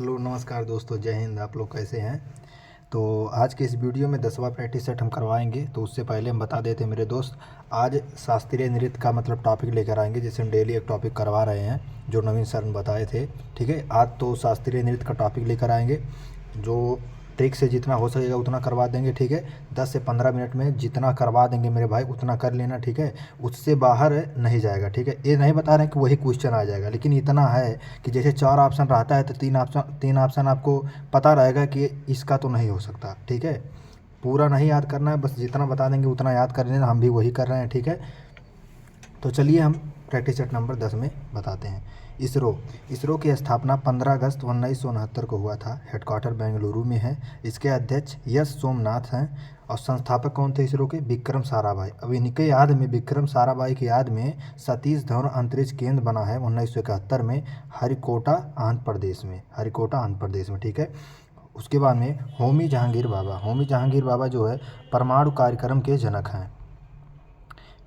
Hello नमस्कार दोस्तों, जय हिंद। आप लोग कैसे हैं? तो आज के इस वीडियो में 10वां प्रैक्टिस सेट हम करवाएंगे। तो उससे पहले हम बता देते मेरे दोस्त, आज शास्त्रीय नृत्य का मतलब टॉपिक लेकर आएंगे, जैसे हम डेली एक टॉपिक करवा रहे हैं जो नवीन सर ने बताए थे। ठीक है, आज तो शास्त्रीय नृत्य का टॉपिक लेकर आएंगे, जो ट्रिक से जितना हो सकेगा उतना करवा देंगे। ठीक है, 10 से 15 मिनट में जितना करवा देंगे मेरे भाई उतना कर लेना। ठीक है, उससे बाहर नहीं जाएगा। ठीक है, ये नहीं बता रहे हैं कि वही क्वेश्चन आ जाएगा, लेकिन इतना है कि जैसे 4 ऑप्शन रहता है तो 3 ऑप्शन आपको पता रहेगा कि इसका तो नहीं हो सकता। ठीक है, पूरा नहीं याद करना है, बस जितना बता देंगे उतना याद कर लेना। हम भी वही कर रहे हैं। ठीक है, तो चलिए हम प्रैक्टिस सेट नंबर 10 में बताते हैं। इसरो की स्थापना 15 अगस्त 1969 को हुआ था। हेडक्वार्टर बेंगलुरु में है। इसके अध्यक्ष एस सोमनाथ हैं और संस्थापक कौन थे इसरो के? विक्रम साराभाई। अब इनके याद में, विक्रम साराभाई की याद में सतीश धवन अंतरिक्ष केंद्र बना है 1971 में हरिकोटा आंध्र प्रदेश में। ठीक है, उसके बाद में होमी जहांगीर बाबा जो है परमाणु कार्यक्रम के जनक हैं।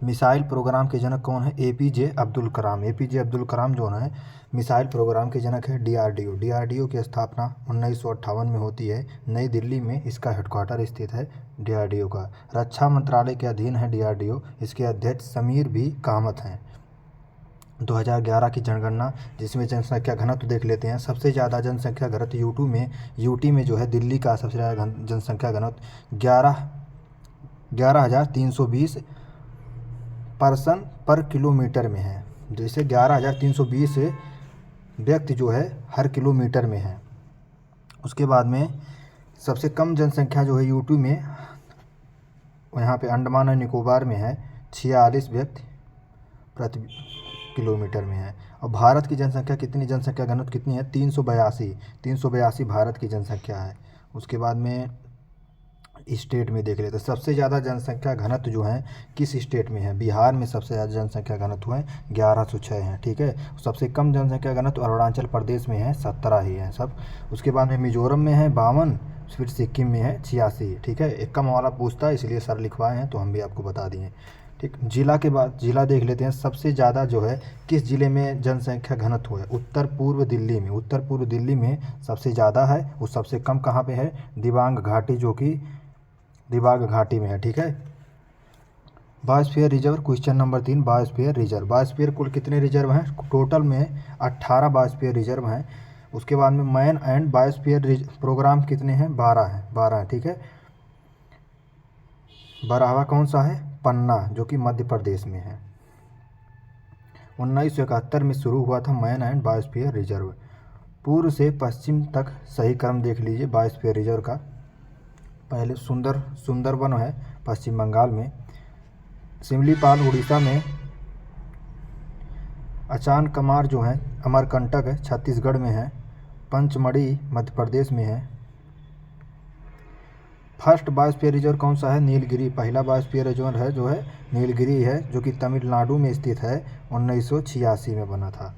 मिसाइल प्रोग्राम के जनक कौन है? एपीजे अब्दुल कलाम जो है मिसाइल प्रोग्राम के जनक है। डीआरडीओ की स्थापना 1958 में होती है, नई दिल्ली में इसका हेडक्वार्टर स्थित है डीआरडीओ का। रक्षा मंत्रालय के अधीन है डीआरडीओ। इसके अध्यक्ष समीर बी कामत हैं। 2011 की जनगणना, जिसमें जनसंख्या घनत्व देख लेते हैं। सबसे ज़्यादा जनसंख्या घनत्व यूटी में जो है दिल्ली का सबसे ज़्यादा जनसंख्या घनत्व 11,320 पर्सन पर किलोमीटर में है। जैसे 11,320 व्यक्ति जो है हर किलोमीटर में है। उसके बाद में सबसे कम जनसंख्या जो है यूटी में, यहाँ पे अंडमान और निकोबार में है, 46 व्यक्ति प्रति किलोमीटर में है। और भारत की जनसंख्या जनसंख्या घनत्व कितनी है? 382 भारत की जनसंख्या है। उसके बाद में स्टेट में देख लेते हैं। सबसे ज़्यादा जनसंख्या घनत्व जो है किस स्टेट में है? बिहार में सबसे ज़्यादा जनसंख्या घनत्व है 1106 है। ठीक है, सबसे कम जनसंख्या घनत्व अरुणाचल प्रदेश में है, 17 ही है सब। उसके बाद में मिजोरम में है 52, फिर सिक्किम में है 86। ठीक है, एक कम वाला पूछता है इसलिए सर लिखवाए हैं, तो हम भी आपको बता दिए। ठीक, जिला के बाद जिला देख लेते हैं। सबसे ज़्यादा जो है किस जिले में जनसंख्या घनत्व है? उत्तर पूर्व दिल्ली में सबसे ज़्यादा है। और सबसे कम कहाँ पे है? दिबांग घाटी, जो कि दिबांग घाटी में है। ठीक है, biosphere reserve, question number 3। Biosphere कुल कितने रिजर्व हैं? टोटल में 18 बायोस्फीयर रिजर्व हैं। उसके बाद में मैन एंड बायोस्फीयर प्रोग्राम कितने हैं? 12 हैं। ठीक है, बरावा कौन सा है? पन्ना, जो कि मध्य प्रदेश में है। 1971 में शुरू हुआ था मैन एंड बायोस्फीयर रिजर्व। पूर्व से पश्चिम तक सही क्रम देख लीजिए बायोस्फीयर रिजर्व का। पहले सुंदरवन है पश्चिम बंगाल में, सिमलीपाल उड़ीसा में, अचानकमार जो है अमरकंटक है छत्तीसगढ़ में है, पंचमढ़ी मध्य प्रदेश में है। फर्स्ट बायोस्फीयर रिजर्व कौन सा है? नीलगिरी। पहला बायोस्फीयर रिजर्व है जो है नीलगिरी है, जो कि तमिलनाडु में स्थित है, 1986 में बना था।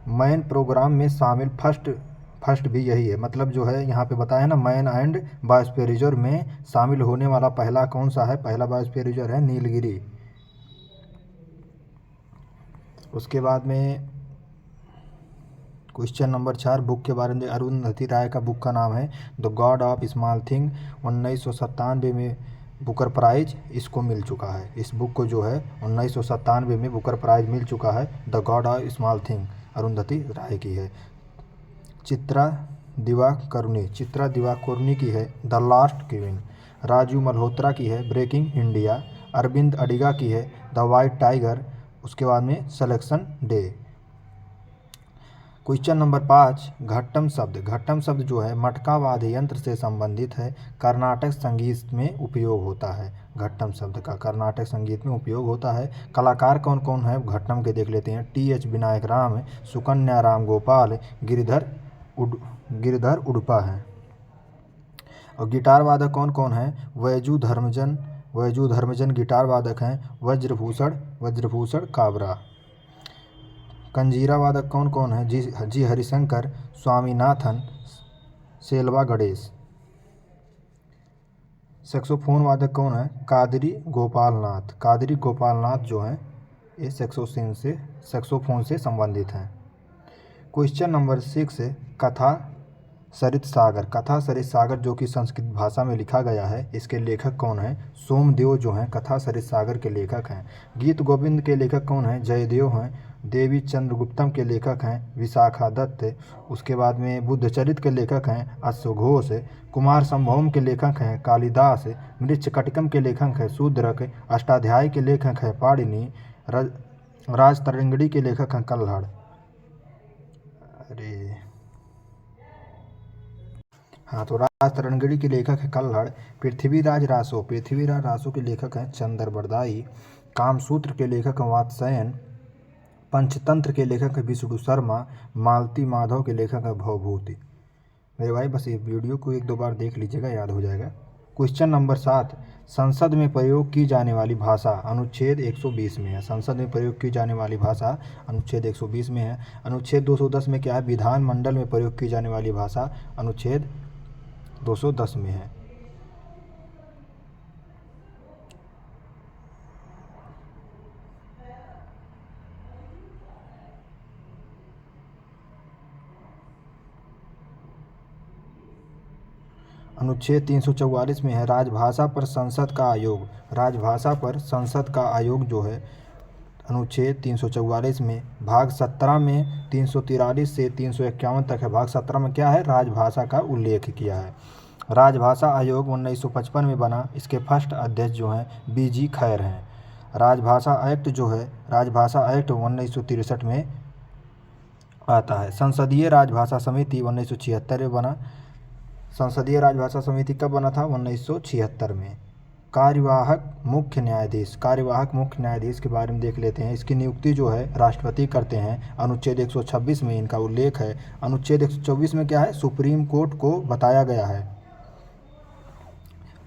मैन प्रोग्राम में शामिल फर्स्ट भी यही है, मतलब जो है यहाँ पे बताया ना, मैन एंड बायोस्फीयर रिजर्व में शामिल होने वाला पहला कौन सा है? पहला बायोस्फीयर रिजर्व है नीलगिरी। उसके बाद में क्वेश्चन नंबर 4 बुक के बारे में। अरुंधति राय का बुक का नाम है the god of small thing. 1997 में बुकर प्राइज इसको मिल चुका है। इस बुक को जो है 1997 में बुकर प्राइज मिल चुका है। The god of small thing Arundhati Roy की है। चित्रा दिवाकरुणी की है the last queen. Raju Malhotra की है ब्रेकिंग इंडिया। अरविंद अडिगा की है द वाइट टाइगर। उसके बाद में सिलेक्शन डे। क्वेश्चन नंबर 5 घट्टम शब्द जो है मटका वाद्य यंत्र से संबंधित है, कर्नाटक संगीत में उपयोग होता है। घट्टम शब्द का कर्नाटक संगीत में उपयोग होता है। कलाकार कौन कौन है घट्टम के देख लेते हैं। टी.एच. विनायक राम, सुकन्या राम गोपाल, गिरधर उडुपा है। और गिटार वादक कौन कौन है? वैजू धर्मजन गिटार वादक हैं। वज्रभूषण काबरा। कंजीरा वादक कौन कौन है? जी हरिशंकर, स्वामीनाथन, सेल्वा गणेश। सैक्सोफोन वादक कौन है? कादरी गोपाल नाथ जो हैं ये सैक्सोफोन से संबंधित हैं। क्वेश्चन नंबर 6 कथा सरित सागर, कथा सरित सागर जो कि संस्कृत भाषा में लिखा गया है, इसके लेखक कौन हैं? सोमदेव जो हैं कथा सरित सागर के लेखक हैं। गीत गोविंद के लेखक कौन हैं? जयदेव हैं। देवी चंद्रगुप्तम के लेखक हैं विशाखा दत्त। उसके बाद में बुद्धचरित के लेखक हैं अश्वघोष। कुमार संभवम के लेखक हैं कालिदास। मृच्छकटिकम के लेखक हैं शूद्रक। अष्टाध्यायी के लेखक हैं पाणिनि। राजतरंगिणी के लेखक हैं कल्हड़। अरे हाँ, तो राजतरंगिणी के लेखक है कल्हड़। पृथ्वीराज रासो के लेखक हैं चंद्रबरदाई। कामसूत्र के लेखक हैं वात्स्यायन। पंचतंत्र के लेखक हैं विष्णु शर्मा। मालती माधव के लेखक हैं भवभूति। मेरे भाई बस ये वीडियो को 1-2 बार देख लीजिएगा, याद हो जाएगा। क्वेश्चन नंबर 7, संसद में प्रयोग की जाने वाली भाषा अनुच्छेद 120 में है। संसद में प्रयोग की जाने वाली भाषा अनुच्छेद 120 में है। अनुच्छेद 210 में क्या है? विधानमंडल में प्रयोग की जाने वाली भाषा अनुच्छेद 210 में है। अनुच्छेद 344 में है राजभाषा पर संसद का आयोग। राजभाषा पर संसद का आयोग जो है अनुच्छेद 344 में भाग 17 में 343 से 351 तक है। भाग 17 में क्या है? राजभाषा का उल्लेख किया है। राजभाषा आयोग 1955 में बना। इसके फर्स्ट अध्यक्ष जो हैं BG खैर हैं। राजभाषा एक्ट जो है राजभाषा एक्ट 1963 में आता है। संसदीय राजभाषा समिति 1976 में बना। संसदीय राजभाषा समिति कब बना था? 1976 में। कार्यवाहक मुख्य न्यायाधीश के बारे में देख लेते हैं। इसकी नियुक्ति जो है राष्ट्रपति करते हैं। अनुच्छेद 126 में इनका उल्लेख है। अनुच्छेद 124 में क्या है? सुप्रीम कोर्ट को बताया गया है।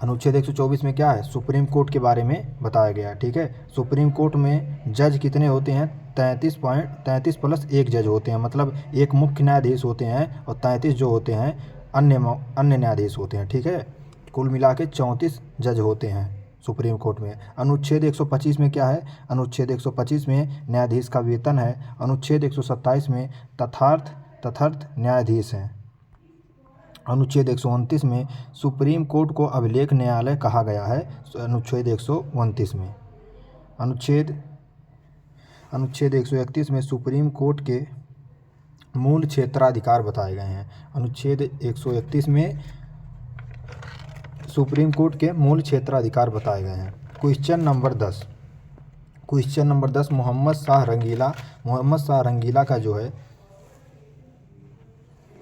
अनुच्छेद 124 में क्या है? सुप्रीम कोर्ट के बारे में बताया गया है। ठीक है, सुप्रीम कोर्ट में जज कितने होते हैं? 33 प्लस 1 जज होते हैं। मतलब एक मुख्य न्यायाधीश होते हैं और 33 जो होते हैं अन्य न्यायाधीश होते हैं। ठीक है, कुल मिला के 34 जज होते हैं सुप्रीम कोर्ट में। अनुच्छेद 125 में क्या है? अनुच्छेद 125 में न्यायाधीश का वेतन है। अनुच्छेद 127 में तथार्थ न्यायाधीश हैं। अनुच्छेद 129 में सुप्रीम कोर्ट को अभिलेख न्यायालय कहा गया है। अनुच्छेद 129 में। अनुच्छेद 131 में सुप्रीम कोर्ट के मूल क्षेत्राधिकार बताए गए हैं। अनुच्छेद 131 में सुप्रीम कोर्ट के मूल क्षेत्राधिकार बताए गए हैं। क्वेश्चन नंबर 10 मोहम्मद शाह रंगीला का जो है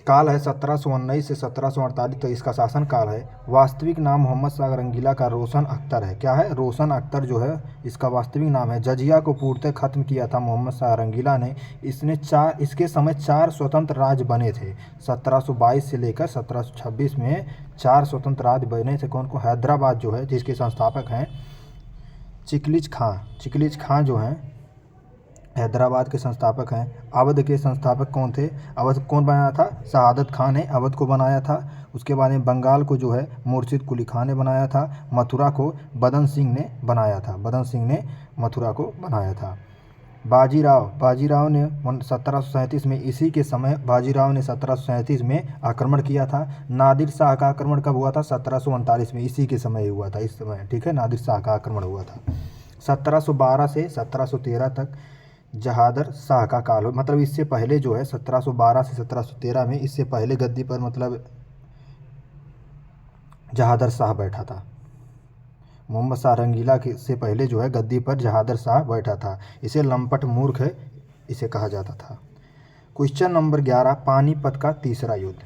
काल है 1719 से 1748, तो इसका शासन काल है। वास्तविक नाम मोहम्मद शाह रंगीला का रोशन अख्तर है। क्या है? रोशन अख्तर जो है इसका वास्तविक नाम है। जजिया को पूर्णतः खत्म किया था मोहम्मद शाह रंगीला ने। इसके समय 4 स्वतंत्र राज्य बने थे। 1722 से लेकर 1726 में 4 स्वतंत्र राज्य बने थे। कौन? हैदराबाद जो है जिसके संस्थापक हैं चिकलिज खां जो हैं हैदराबाद के संस्थापक हैं। अवध के संस्थापक कौन थे? अवध कौन बनाया था? शहादत खान ने अवध को बनाया था। उसके बाद में बंगाल को जो है मुर्शिद कुली खान ने बनाया था। मथुरा को बदन सिंह ने मथुरा को बनाया था। बाजीराव ने 1737 में इसी के समय बाजीराव ने 1737 में आक्रमण किया था। नादिर शाह का आक्रमण कब हुआ था? 1739 में, इसी के समय हुआ था। इस समय ठीक है, नादिर शाह का आक्रमण हुआ था। 1712 से 1713 तक जहादर शाह का काल हो, मतलब इससे पहले जो है 1712 से 1713 में इससे पहले गद्दी पर मतलब जहादर शाह बैठा था। मोहम्मद शाह रंगीला के से पहले जो है गद्दी पर जहादर शाह बैठा था। इसे लंपट मूर्ख इसे कहा जाता था। क्वेश्चन नंबर 11 पानीपत का तीसरा युद्ध।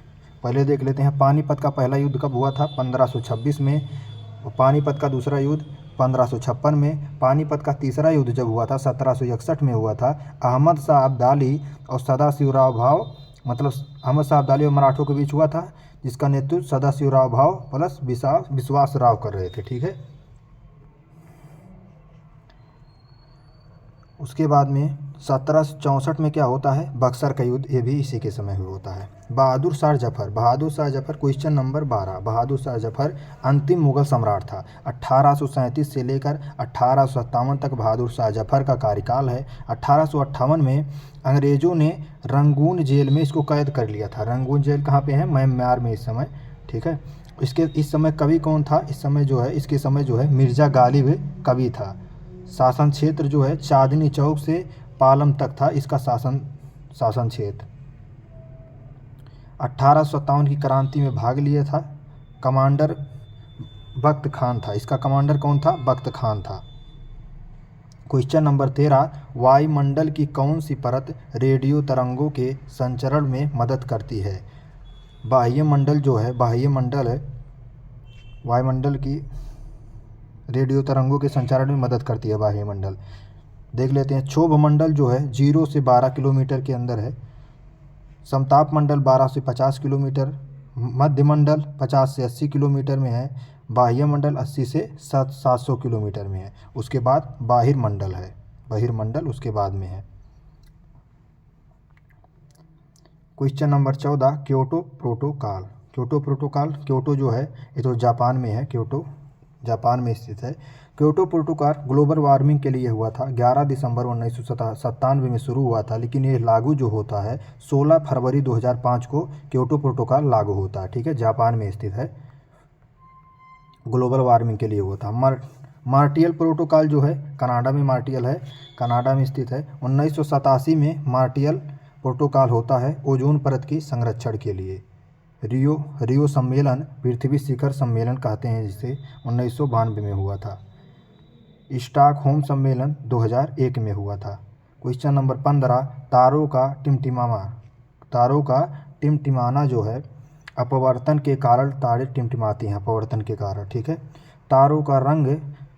पहले देख लेते हैं पानीपत का पहला युद्ध कब हुआ था? 1526 में। और पानीपत का दूसरा युद्ध 1556 में। पानीपत का तीसरा युद्ध जब हुआ था 1761 में हुआ था। अहमद शाह अब्दाली और सदाशिवराव भाव, मतलब अहमद शाह अब्दाली और मराठों के बीच हुआ था, जिसका नेतृत्व सदाशिवराव भाव प्लस विश्वास राव कर रहे थे। ठीक है, उसके बाद में 1764 में क्या होता है, बक्सर का युद्ध, ये भी इसी के समय हुआ होता है। बहादुर शाह जफर, बहादुर शाह जफर क्वेश्चन नंबर 12, बहादुर शाह जफर अंतिम मुगल सम्राट था। 1837 से लेकर 1857 तक बहादुर शाह जफर का कार्यकाल है। 1858 में अंग्रेज़ों ने रंगून जेल में इसको कैद कर लिया था। रंगून जेल कहाँ पे है, म्यांमार में इस समय, ठीक है। इस समय कवि कौन था, इस समय जो है, इसके समय जो है मिर्ज़ा गालिब कवि था। शासन क्षेत्र जो है चांदनी चौक से पालम तक था इसका शासन क्षेत्र। 1857 की क्रांति में भाग लिया था। कमांडर बख्त खान था, इसका कमांडर कौन था, बख्त खान था। क्वेश्चन नंबर 13, वायुमंडल की कौन सी परत रेडियो तरंगों के संचरण में मदद करती है। बाह्यमंडल जो है, बाह्यमंडल है, वायुमंडल की रेडियो तरंगों के संचारण में मदद करती है बाह्यमंडल। देख लेते हैं। क्षोभ मंडल जो है 0 से 12 किलोमीटर के अंदर है। समताप मंडल 12 से 50 किलोमीटर, मध्य मंडल 50 से 80 किलोमीटर में है, बाह्यमंडल 80 से 700 किलोमीटर में है। उसके बाद बहिर्मंडल है, बहिर्मंडल उसके बाद में है। Question number 14, Kyoto protocol. Kyoto protocol, Kyoto जो है ये तो जापान में है, क्योटो जापान में स्थित है। क्योटो प्रोटोकॉल ग्लोबल वार्मिंग के लिए हुआ था। 11 दिसंबर 1997 में शुरू हुआ था, लेकिन ये लागू जो होता है 16 फरवरी 2005 को क्योटो प्रोटोकॉल लागू होता है, ठीक है। जापान में स्थित है, ग्लोबल वार्मिंग के लिए हुआ था। मार्टियल प्रोटोकॉल जो है कनाडा में, मार्टियल है, कनाडा में स्थित है। 1987 में मार्टियल प्रोटोकॉल होता है ओजोन परत की संरक्षण के लिए। रियो सम्मेलन, पृथ्वी शिखर सम्मेलन कहते हैं जिसे, 1992 में हुआ था। स्टॉकहोम सम्मेलन 2001 में हुआ था। क्वेश्चन नंबर 15, तारों का टिमटिमाना जो है, अपवर्तन के कारण तारे टिमटिमाती हैं, अपवर्तन के कारण, ठीक है। तारों का रंग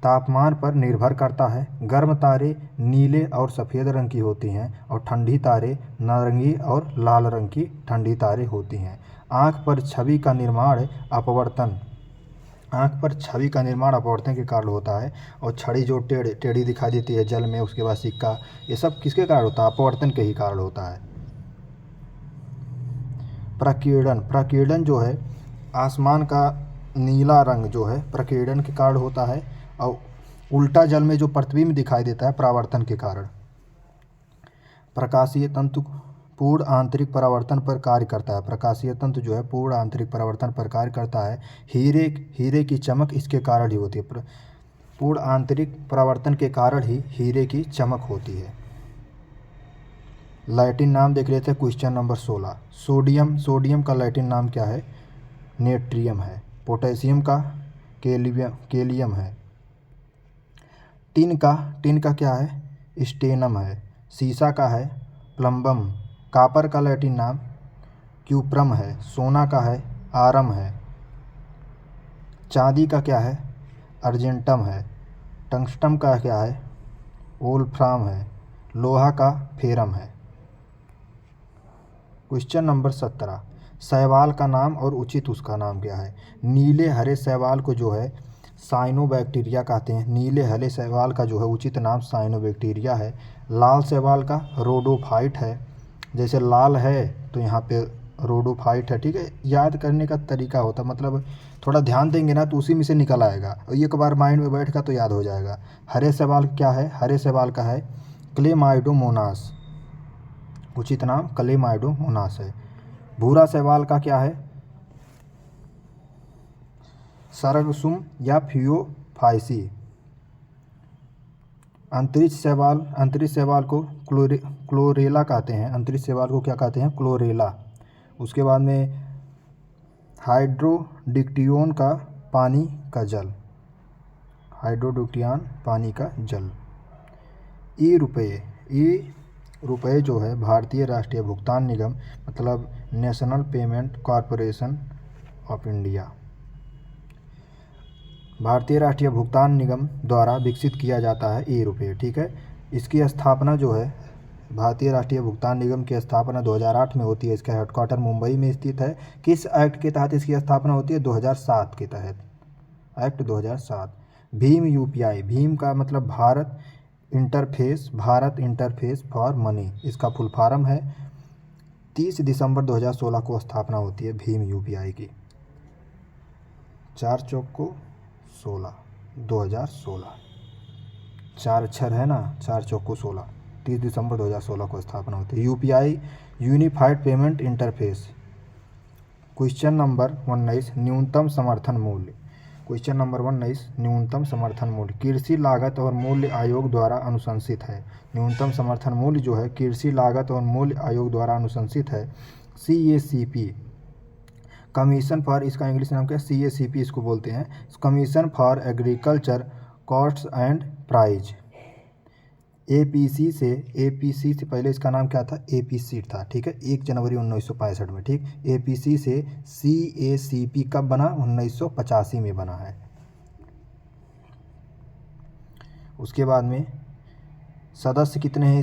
तापमान पर निर्भर करता है। गर्म तारे नीले और सफ़ेद रंग की होती हैं और ठंडी तारे नारंगी और लाल रंग की ठंडी तारे होती हैं। आँख पर छवि का निर्माण अपवर्तन के कारण होता है। और छड़ी जो टेढ़ी दिखाई देती है जल में, उसके बाद सिक्का, ये सब किसके कारण होता है, अपवर्तन के ही कारण होता है। प्रकीर्णन जो है आसमान का नीला रंग जो है प्रकीर्णन के कारण होता है। और उल्टा जल में जो प्रतिबिंब दिखाई देता है परावर्तन के कारण। प्रकाशीय तंतु पूर्ण आंतरिक परावर्तन पर कार्य करता है। प्रकाशीय तंतु जो है पूर्ण आंतरिक परावर्तन पर कार्य करता है। हीरे की चमक इसके कारण ही होती है। पूर्ण आंतरिक परावर्तन के कारण ही हीरे की चमक होती है। लैटिन नाम देख लेते हैं। क्वेश्चन नंबर 16, सोडियम का लैटिन नाम क्या है, नेट्रियम है। पोटेशियम का केलियम है। टिन का क्या है, स्टेनम है। सीसा का है प्लम्बम। कापर का लैटिन नाम क्यूप्रम है। सोना का है आरम है। चांदी का क्या है, अर्जेंटम है। टंगस्टन का क्या है, वोल्फ्राम है। लोहा का फेरम है। क्वेश्चन नंबर 17, शैवाल का नाम और उचित उसका नाम क्या है। नीले हरे शैवाल को जो है साइनोबैक्टीरिया कहते हैं। नीले हरे शैवाल का जो है उचित नाम साइनोबैक्टीरिया है। लाल शैवाल का रोडोफाइट है। जैसे लाल है तो यहाँ पे रोडोफाइट है, ठीक है। याद करने का तरीका होता है, मतलब थोड़ा ध्यान देंगे ना तो उसी में से निकल आएगा, और एक बार माइंड में बैठेगा तो याद हो जाएगा। हरे शैवाल क्या है, हरे शैवाल का है क्लेमाइडोमोनास, उचित नाम क्लेमाइडोमोनास है। भूरा शैवाल का क्या है, सरगसुम या फियोफाइसी। अंतरिक्ष शैवाल को क्लोरेला कहते हैं। अंतरिक्ष शैवाल को क्या कहते हैं, क्लोरेला। उसके बाद में हाइड्रोडिक्टियोन का पानी का जल, हाइड्रोडिक्टियन पानी का जल। ई रुपये जो है भारतीय राष्ट्रीय भुगतान निगम, मतलब national payment corporation of India, भारतीय राष्ट्रीय भुगतान निगम द्वारा विकसित किया जाता है ई रुपये, ठीक है। इसकी स्थापना जो है, भारतीय राष्ट्रीय भुगतान निगम की स्थापना 2008 में होती है। इसका हेडक्वार्टर मुंबई में स्थित है। किस एक्ट के तहत इसकी स्थापना होती है, 2007 के तहत, एक्ट 2007। भीम यूपीआई, भीम का मतलब Bharat interface, Bharat interface for money, इसका फुल फॉर्म है। 30 दिसंबर 2016 को स्थापना होती है भीम यूपीआई की। 4 चौक को 16, 2016, 4 अक्षर है ना, 4 चौक को 16, 30 दिसंबर 2016 को स्थापना होती है। UPI unified payment interface. Question number 19 न्यूनतम समर्थन मूल्य। क्वेश्चन नंबर 19 न्यूनतम समर्थन मूल्य कृषि लागत और मूल्य आयोग द्वारा अनुशंसित है। न्यूनतम समर्थन मूल्य जो है कृषि लागत और मूल्य आयोग द्वारा अनुशंसित है। CACP, कमीशन फॉर, इसका इंग्लिश नाम क्या है, CACP इसको बोलते हैं, commission for agriculture costs and prices. APC से पहले इसका नाम क्या था, APC था, ठीक है, 1 जनवरी 1965 में, ठीक। APC से CACP कब बना, 1985 में बना है। उसके बाद में सदस्य कितने हैं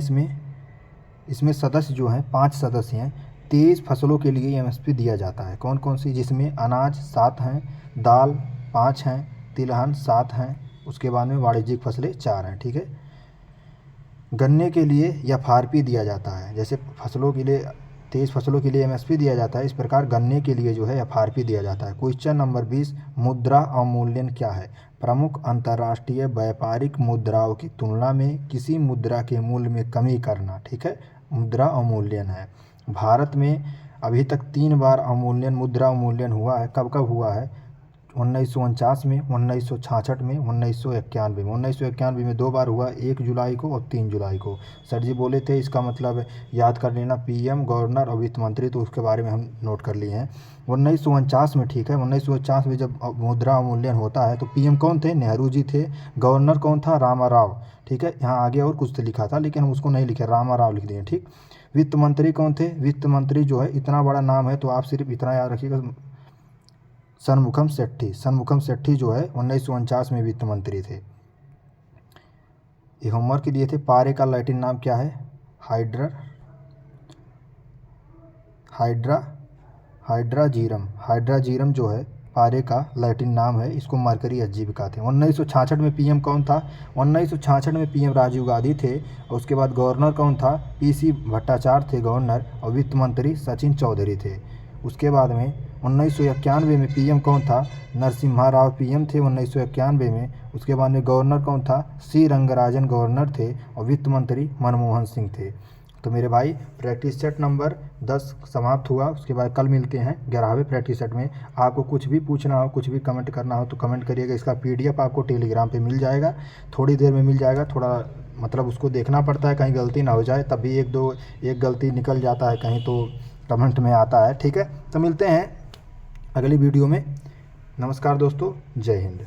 इसमें सदस्य जो हैं 5 सदस्य हैं। 23 फसलों के लिए MSP दिया जाता है। कौन कौन सी, जिसमें अनाज 7 हैं, दाल 5 हैं, तिलहन 7 हैं, उसके बाद में वाणिज्यिक फसलें 4 हैं, ठीक है। गन्ने के लिए FRP दिया जाता है। जैसे फसलों के लिए 23 फसलों के लिए MSP दिया जाता है, इस प्रकार गन्ने के लिए जो है FRP दिया जाता है। क्वेश्चन नंबर 20 मुद्रा अवमूल्यन क्या है। प्रमुख अंतर्राष्ट्रीय व्यापारिक मुद्राओं की तुलना में किसी मुद्रा के मूल्य में कमी करना, ठीक है, मुद्रा अवमूल्यन है। भारत में अभी तक 3 बार अवमूल्यन, मुद्रा अवमूल्यन हुआ है। कब कब हुआ है, 1949 में, 1966 में, 1991 में। 1991 में 2 बार हुआ, 1 जुलाई को और 3 जुलाई को। सर जी बोले थे इसका मतलब याद कर लेना, PM, गवर्नर और वित्त मंत्री, तो उसके बारे में हम नोट कर लिए हैं। 1949 में, ठीक है, 1949 में जब मुद्रा अवमूल्यन होता है तो PM कौन थे, नेहरू जी थे। गवर्नर कौन था, रामाराव, ठीक है। यहाँ आगे और कुछ तो लिखा था लेकिन हम उसको नहीं लिखे, रामाराव लिख दिए, ठीक। वित्त मंत्री कौन थे, वित्त मंत्री जो है, इतना बड़ा नाम है तो आप सिर्फ इतना याद रखिएगा, सनमुखम सेट्टी जो है 1949 में वित्त मंत्री थे। ये होमवर्क दिए थे। पारे का लैटिन नाम क्या है, हाइड्राजीरम जो है पारे का लैटिन नाम है, इसको मरकरी अजीब कहते हैं। 1966 में PM कौन था, 1966 में PM राजीव गांधी थे। और उसके बाद गवर्नर कौन था, PC भट्टाचार्य थे गवर्नर, और वित्त मंत्री सचिन चौधरी थे। उसके बाद में 1991 में PM कौन था, नरसिम्हा राव PM थे 1991 में। उसके बाद में गवर्नर कौन था, C रंगराजन गवर्नर थे, और वित्त मंत्री मनमोहन सिंह थे। तो मेरे भाई प्रैक्टिस सेट नंबर 10 समाप्त हुआ। उसके बाद कल मिलते हैं 11वें प्रैक्टिस सेट में। आपको कुछ भी पूछना हो, कुछ भी कमेंट करना हो तो कमेंट करिएगा। इसका PDF आपको टेलीग्राम पे मिल जाएगा, थोड़ी देर में मिल जाएगा। थोड़ा मतलब उसको देखना पड़ता है, कहीं गलती ना हो जाए, तभी एक गलती निकल जाता है कहीं तो कमेंट में आता है, ठीक है। तो मिलते हैं अगली वीडियो में। नमस्कार दोस्तों, जय हिंद।